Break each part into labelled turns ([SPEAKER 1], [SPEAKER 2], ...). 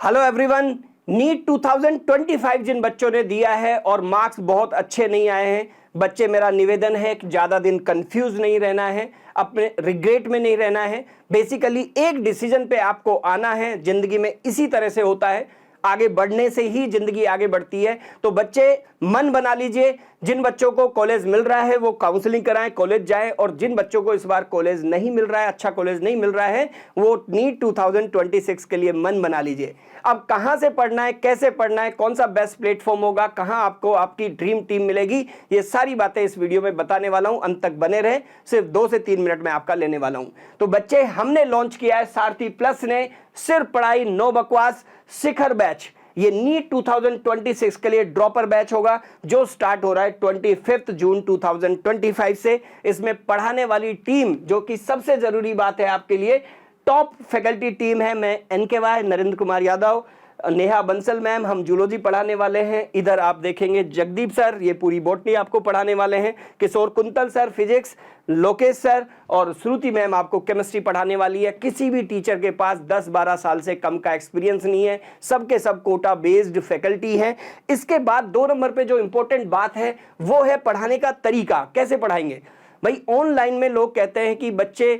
[SPEAKER 1] Hello everyone, NEET 2025 जिन बच्चों ने दिया है और मार्क्स बहुत अच्छे नहीं आए हैं, बच्चे मेरा निवेदन है कि ज़्यादा दिन कंफ्यूज नहीं रहना है, अपने रिग्रेट में नहीं रहना है। बेसिकली एक डिसीजन पे आपको आना है। जिंदगी में इसी तरह से होता है, आगे बढ़ने से ही जिंदगी आगे बढ़ती है। तो बच्चे मन बना लीजिए, जिन बच्चों को कॉलेज मिल रहा है वो काउंसलिंग कराएं, कॉलेज जाएं, और जिन बच्चों को इस बार कॉलेज नहीं मिल रहा है, अच्छा कॉलेज नहीं मिल रहा है, वो नीट 2026 के लिए मन बना लीजिए। अब कहां से पढ़ना है, कैसे पढ़ना है, कौन सा बेस्ट प्लेटफॉर्म होगा, कहां आपको आपकी ड्रीम टीम मिलेगी, ये सारी बातें इस वीडियो में बताने वाला हूं। अंत तक बने रहे, सिर्फ 2 से 3 मिनट में आपका लेने वाला हूं। तो बच्चे, हमने लॉन्च किया है सारथी प्लस ने सिर्फ पढ़ाई नो बकवास शिखर बैच। ये नीट 2026 के लिए ड्रॉपर बैच होगा जो स्टार्ट हो रहा है 25 जून 2025 से। इसमें पढ़ाने वाली टीम, जो कि सबसे जरूरी बात है आपके लिए, टॉप फैकल्टी टीम है। मैं NKY नरेंद्र कुमार यादव, नेहा बंसल मैम, हम जूलॉजी पढ़ाने वाले हैं। इधर आप देखेंगे जगदीप सर, ये पूरी बॉटनी आपको पढ़ाने वाले हैं। Kishore Kuntal sir physics, Lokesh sir और श्रुति मैम आपको केमिस्ट्री पढ़ाने वाली है। किसी भी टीचर के पास 10-12 साल से कम का एक्सपीरियंस नहीं है, सबके सब कोटा बेस्ड फैकल्टी हैं। इसके बाद 2 नंबर पे जो इंपॉर्टेंट बात है वो है पढ़ाने का तरीका। कैसे पढ़ाएंगे भाई? ऑनलाइन में लोग कहते हैं कि बच्चे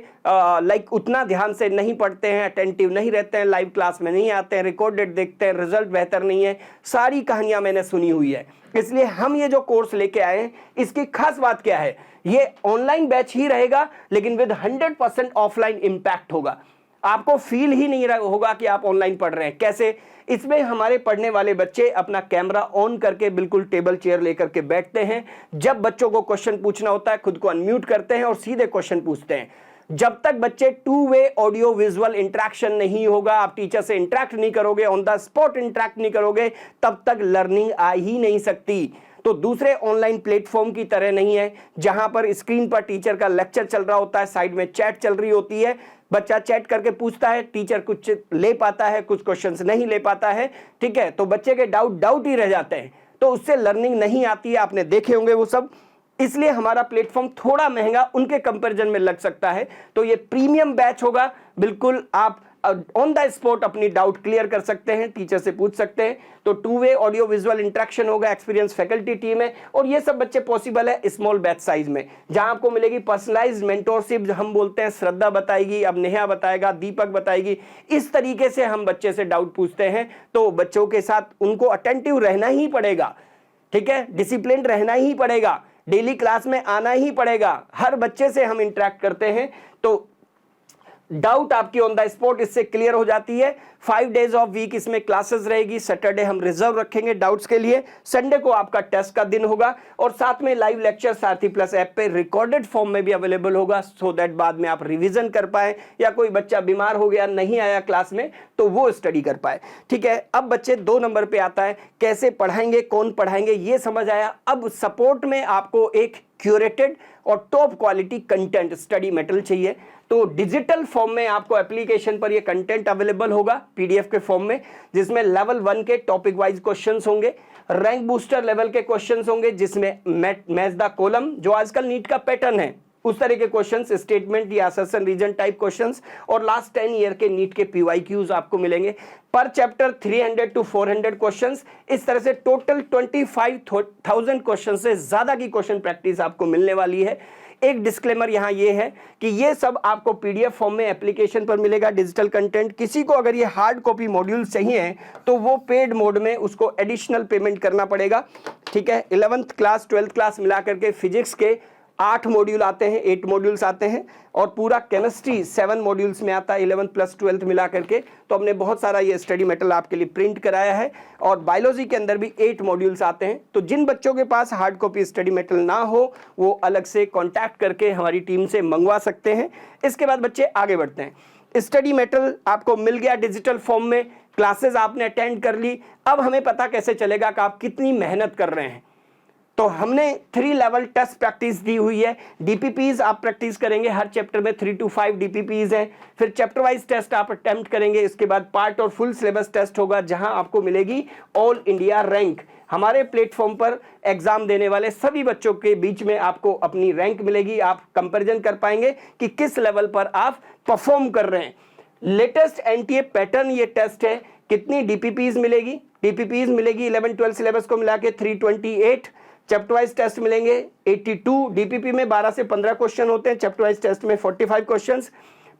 [SPEAKER 1] उतना ध्यान से नहीं पढ़ते हैं, अटेंटिव नहीं रहते हैं, लाइव क्लास में नहीं आते हैं, रिकॉर्डेड देखते हैं, रिजल्ट बेहतर नहीं है। सारी कहानियां मैंने सुनी हुई है। इसलिए हम ये जो कोर्स लेके आए हैं, इसकी खास बात क्या है, ये ऑनलाइन बैच ही रहेगा लेकिन विद 100% ऑफलाइन इंपैक्ट होगा। आपको फील ही नहीं होगा कि आप ऑनलाइन पढ़ रहे हैं। कैसे? इसमें हमारे पढ़ने वाले बच्चे अपना कैमरा ऑन करके बिल्कुल टेबल चेयर लेकर के बैठते हैं। जब बच्चों को क्वेश्चन पूछना होता है, खुद को अनम्यूट करते हैं और सीधे क्वेश्चन पूछते हैं। जब तक बच्चे 2 वे ऑडियो विजुअल इंटरेक्शन नहीं होगा, आप टीचर से इंटरेक्ट नहीं करोगे, ऑन द स्पॉट इंटरेक्ट नहीं करोगे, तब तक लर्निंग आ ही नहीं सकती। तो दूसरे ऑनलाइन प्लेटफॉर्म की तरह नहीं है, जहां पर स्क्रीन पर टीचर का लेक्चर चल रहा होता है, साइड में चैट चल रही होती है, बच्चा चैट करके पूछता है, टीचर कुछ ले पाता है, कुछ क्वेश्चंस नहीं ले पाता है। ठीक है, तो बच्चे के डाउट ही रह जाते हैं, तो उससे लर्निंग नहीं आती है। आपने देखे होंगे वो सब। इसलिए हमारा प्लेटफॉर्म थोड़ा महंगा उनके कंपैरिजन में लग सकता है। तो ये प्रीमियम बैच होगा, बिल्कुल आप ऑन द स्पॉट अपनी डाउट क्लियर कर सकते हैं, टीचर से पूछ सकते हैं। तो 2 वे ऑडियो विजुअल इंटरेक्शन होगा, एक्सपीरियंस फैकल्टी टीम है, और ये सब बच्चे पॉसिबल है स्मॉल बैच साइज में, जहां आपको मिलेगी पर्सनलाइज्ड मेंटोरशिप। हम बोलते हैं श्रद्धा बताएगी, अब नेहा बताएगा, दीपक बताएगी। इस तरीके से हम बच्चे से डाउट पूछते हैं। तो बच्चों के साथ उनको अटेंटिव रहना ही पड़ेगा, ठीक है, डिसिप्लिन रहना ही पड़ेगा, डेली क्लास में आना ही पड़ेगा। हर बच्चे से हम इंटरेक्ट करते हैं, तो डाउट आपकी ऑन द स्पॉट इससे क्लियर हो जाती है। 5 डेज ऑफ वीक इसमें क्लासेस रहेगी। सैटरडे हम रिजर्व रखेंगे डाउट्स के लिए, संडे को आपका टेस्ट का दिन होगा, और साथ में लाइव लेक्चर सारथी प्लस ऐप पे रिकॉर्डेड फॉर्म में भी अवेलेबल होगा, सो दैट बाद में आप रिवीजन कर पाए, या कोई बच्चा बीमार हो गया, नहीं आया क्लास में, तो वो स्टडी कर पाए। ठीक है, अब बच्चे 2 नंबर पे आता है, कैसे पढ़ाएंगे, कौन पढ़ाएंगे, ये समझ आया। अब सपोर्ट में आपको एक क्यूरेटेड और top quality content study material चाहिए। तो डिजिटल फॉर्म में आपको एप्लीकेशन पर ये कंटेंट अवेलेबल होगा PDF के फॉर्म में, जिसमें लेवल 1 के टॉपिक वाइज क्वेश्चंस होंगे, रैंक बूस्टर लेवल के क्वेश्चंस होंगे, जिसमें मैच द कॉलम, जो आजकल नीट का पैटर्न है, उस तरह के क्वेश्चंस, स्टेटमेंट या असर्शन रीजन टाइप क्वेश्चंस, और लास्ट 10 ईयर के नीट के PYQs आपको मिलेंगे। पर चैप्टर 300 to 400 क्वेश्चंस, इस तरह से टोटल 25,000 क्वेश्चन से ज्यादा की क्वेश्चन प्रैक्टिस आपको मिलने वाली है। एक डिस्क्लेमर यहाँ ये है कि ये सब आपको PDF फॉर्म में एप्लीकेशन पर मिलेगा, डिजिटल कंटेंट। किसी को अगर ये हार्ड कॉपी मॉड्यूल चाहिए तो वो पेड मोड में उसको एडिशनल पेमेंट करना पड़ेगा। ठीक है, 11th क्लास 12th क्लास मिला करके फिजिक्स के 8 मॉड्यूल आते हैं, 8 मॉड्यूल्स आते हैं, और पूरा केमिस्ट्री 7 मॉड्यूल्स में आता है, 11th प्लस 12th मिला करके। तो हमने बहुत सारा ये स्टडी मटेरियल आपके लिए प्रिंट कराया है, और बायोलॉजी के अंदर भी 8 मॉड्यूल्स आते हैं। तो जिन बच्चों के पास हार्ड कॉपी स्टडी मटेरियल ना हो, वो अलग से कॉन्टैक्ट करके हमारी टीम से मंगवा सकते हैं। इसके बाद बच्चे आगे बढ़ते हैं। स्टडी मटेरियल आपको मिल गया डिजिटल फॉर्म में, क्लासेस आपने अटेंड कर ली। अब हमें पता कैसे चलेगा कि आप कितनी मेहनत कर रहे हैं? तो हमने 3 लेवल टेस्ट प्रैक्टिस दी हुई है। DPPs आप प्रैक्टिस करेंगे, हर चैप्टर में 3 to 5 DPPs हैं। फिर चैप्टर वाइज टेस्ट आप अटेम्प्ट करेंगे। इसके बाद पार्ट और फुल सिलेबस टेस्ट होगा, जहां आपको मिलेगी ऑल इंडिया रैंक। हमारे प्लेटफॉर्म पर एग्जाम देने वाले सभी बच्चों के बीच में आपको अपनी रैंक मिलेगी। आप कंपैरिजन कर पाएंगे कि किस लेवल पर आप परफॉर्म कर रहे हैं। लेटेस्ट NTA पैटर्न ये टेस्ट है कितनी डीपीपीज मिलेगी? डीपीपीज मिलेगी 11-12 सिलेबस को मिला के 328, चैप्टर वाइज टेस्ट मिलेंगे 82। डीपीपी में 12 से 15 क्वेश्चन होते हैं, चैप्टर वाइज टेस्ट में 45 क्वेश्चंस।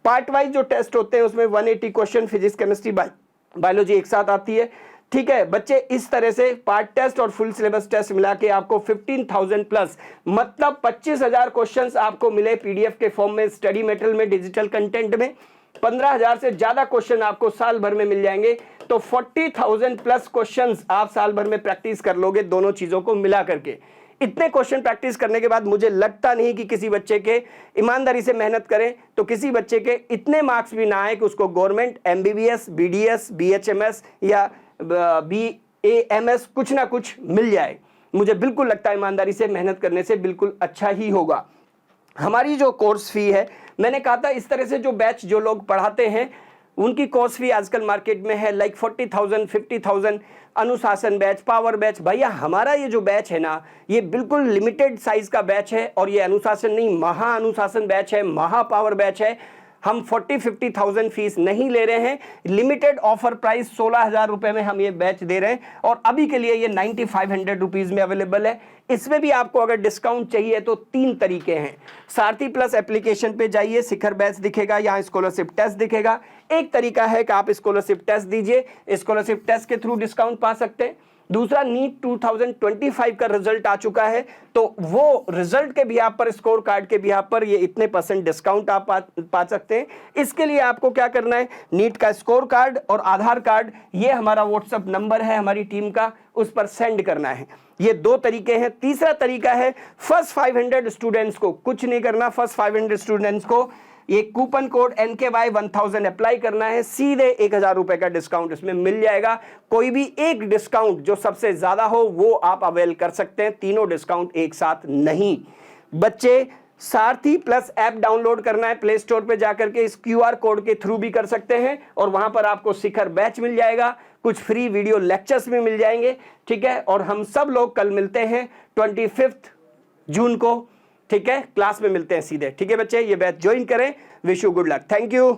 [SPEAKER 1] पार्ट वाइज जो टेस्ट होते हैं उसमें 180 क्वेश्चन, फिजिक्स केमिस्ट्री बायोलॉजी एक साथ आती है, ठीक है बच्चे। इस तरह से पार्ट टेस्ट और फुल सिलेबस टेस्ट मिला के आपको 15,000 प्लस, मतलब 25,000 क्वेश्चंस आपको मिले पीडीएफ के फॉर्म में, स्टडी मटेरियल में, डिजिटल कंटेंट में। 15,000 से ज्यादा क्वेश्चन आपको साल भर में मिल जाएंगे। तो 40,000 प्लस क्वेश्चंस आप साल भर में प्रैक्टिस कर लोगे दोनों चीजों को मिला करके। इतने क्वेश्चन प्रैक्टिस करने के बाद मुझे लगता नहीं कि किसी बच्चे के, ईमानदारी से मेहनत करें तो किसी बच्चे के इतने मार्क्स भी ना आए कि उसको गवर्नमेंट एमबीबीएस, बीडीएस, बीएचएमएस या बीएएमएस कुछ ना कुछ मिल जाए। मुझे बिल्कुल लगता है ईमानदारी से मेहनत करने से बिल्कुल अच्छा ही होगा। हमारी जो कोर्स फी है, मैंने कहा था इस तरह से जो बैच जो लोग पढ़ाते हैं उनकी कोर्स फी आजकल मार्केट में है लाइक 40,000, 50,000। अनुशासन बैच, पावर बैच, भैया हमारा ये जो बैच है ना, ये बिल्कुल लिमिटेड साइज का बैच है और ये अनुशासन नहीं, महा अनुशासन बैच है, महा पावर बैच है। हम 40-50,000 फीस नहीं ले रहे हैं, लिमिटेड ऑफर प्राइस 16,000 रुपए में हम ये बैच दे रहे हैं और अभी के लिए ये 9,500 रुपीज में अवेलेबल है। इसमें भी आपको अगर डिस्काउंट चाहिए तो 3 तरीके हैं। सारथी प्लस एप्लीकेशन पे जाइए, शिखर बैच दिखेगा, यहाँ स्कॉलरशिप टेस्ट दिखेगा। एक तरीका है कि आप स्कॉलरशिप टेस्ट दीजिए, स्कॉलरशिप टेस्ट के थ्रू डिस्काउंट पा सकते हैं। दूसरा, नीट 2025 का रिजल्ट आ चुका है तो वो रिजल्ट के भी आप पर, स्कोर कार्ड के भी आप पर ये इतने % डिस्काउंट आप पा सकते हैं। इसके लिए आपको क्या करना है, नीट का स्कोर कार्ड और आधार कार्ड, ये हमारा व्हाट्सएप नंबर है हमारी टीम का, उस पर सेंड करना है। ये 2 तरीके हैं। तीसरा तरीका है, फर्स्ट 500 स्टूडेंट्स को कुछ नहीं करना, फर्स्ट 500 स्टूडेंट्स को ये कूपन कोड NKY1000 अप्लाई करना है, सीधे 1,000 रुपए का डिस्काउंट इसमें मिल जाएगा। कोई भी एक डिस्काउंट जो सबसे ज्यादा हो वो आप अवेल कर सकते हैं, तीनों डिस्काउंट एक साथ नहीं। बच्चे सारथी प्लस ऐप डाउनलोड करना है, प्ले स्टोर पे जाकर के इस QR कोड के थ्रू भी कर सकते हैं और वहां पर आपको शिखर बैच मिल जाएगा, कुछ फ्री वीडियो लेक्चर्स भी मिल जाएंगे, ठीक है। और हम सब लोग कल मिलते हैं 25 जून को, ठीक है, क्लास में मिलते हैं सीधे, ठीक है बच्चे। ये बैच ज्वाइन करें। Wish you good luck, thank you.